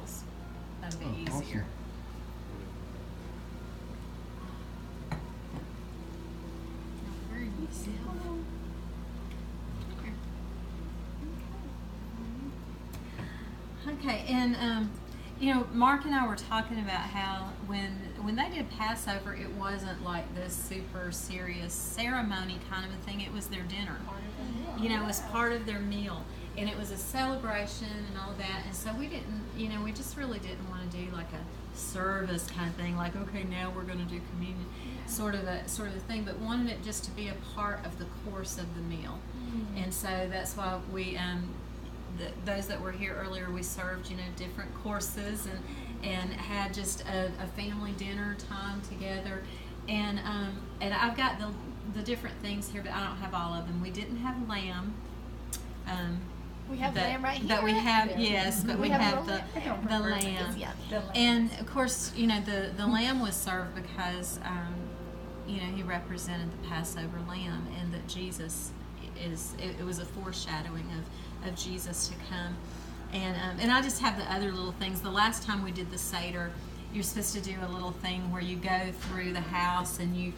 meals. That'd be easier. Awesome. Very easy. Okay, and Mark and I were talking about how when they did Passover, it wasn't like this super serious ceremony kind of a thing. It was their dinner. It was part of their meal, and it was a celebration and all that. And so we didn't, we just really didn't want to do like a service kind of thing, like, okay, now we're going to do communion, sort of a thing, but wanted it just to be a part of the course of the meal. And so that's why we those that were here earlier, we served different courses and had just a family dinner time together. And I've got the different things here, but I don't have all of them. We didn't have lamb. We have lamb right here. But we have, yes, but we have the lamb. And of course, the lamb was served because he represented the Passover lamb, and that Jesus it was a foreshadowing of Jesus to come. And I just have the other little things. The last time we did the Seder, you're supposed to do a little thing where you go through the house and you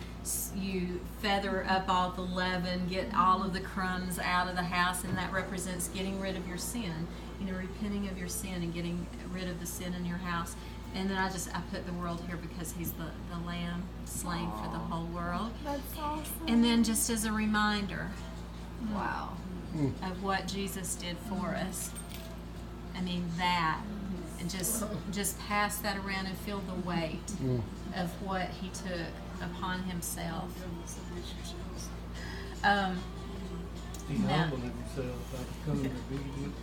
feather up all the leaven, get all of the crumbs out of the house, and that represents getting rid of your sin, repenting of your sin and getting rid of the sin in your house. And then I put the world here because he's the lamb slain for the whole world. That's awesome. And then just as a reminder, wow, of what Jesus did for us. I mean, that, and just pass that around and feel the weight of what he took upon himself. He humbled himself by becoming obedient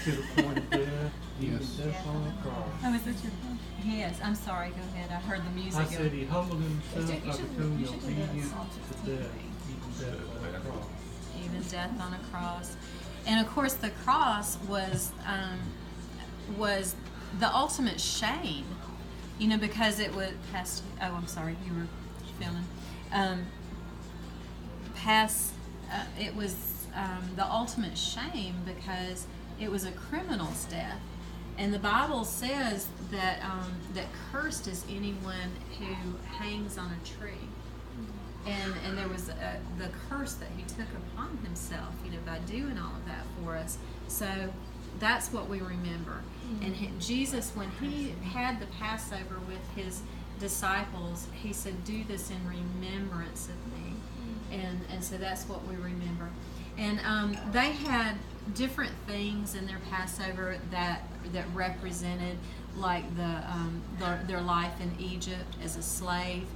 to the point of death, even death on the cross. Oh, is that your phone? Yes, I'm sorry, go ahead. I heard the music. I said he humbled himself by becoming obedient to death, even death on the cross. Even death on a cross. And of course the cross was the ultimate shame, because it would pass. Oh, I'm sorry, you were filming. It was the ultimate shame because it was a criminal's death, and the Bible says that that cursed is anyone who hangs on a tree. And there was the curse that he took upon himself, by doing all of that for us. So that's what we remember. And Jesus, when he had the Passover with his disciples, he said, "Do this in remembrance of me." And so that's what we remember. And they had different things in their Passover that represented, like their life in Egypt as a slave.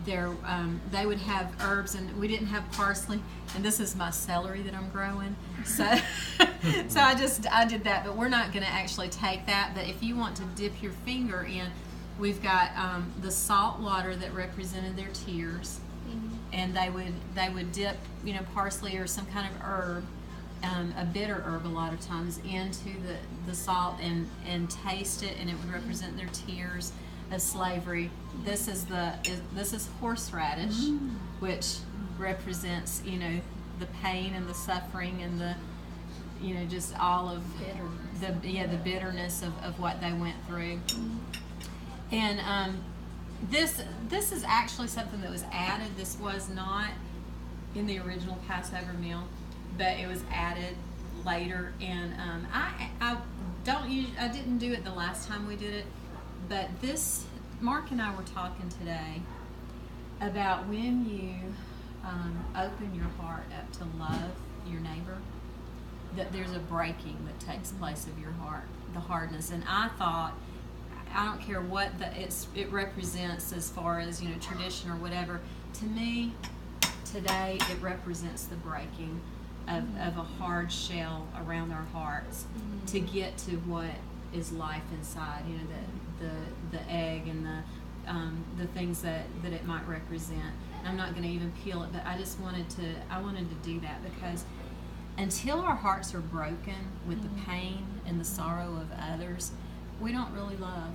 They would have herbs, and we didn't have parsley, and this is my celery that I'm growing, so I did that, but we're not going to actually take that. But if you want to dip your finger in, we've got the salt water that represented their tears, and they would dip parsley or some kind of herb, a bitter herb a lot of times, into the salt and taste it, and it would represent their tears of slavery. This is horseradish, which represents the pain and the suffering and the just all of the bitterness of what they went through. And this is actually something that was added. This was not in the original Passover meal, but it was added later. And I didn't do it the last time we did it. But Mark and I were talking today about when you open your heart up to love your neighbor, that there's a breaking that takes place of your heart, the hardness. And I thought, I don't care what it represents as far as tradition or whatever. To me, today it represents the breaking of a hard shell around our hearts to get to what is life inside. The egg and the things that it might represent. And I'm not going to even peel it, but I wanted to do that because until our hearts are broken with the pain and the sorrow of others, we don't really love.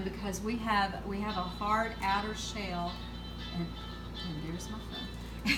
Because we have a hard outer shell, and there's my phone.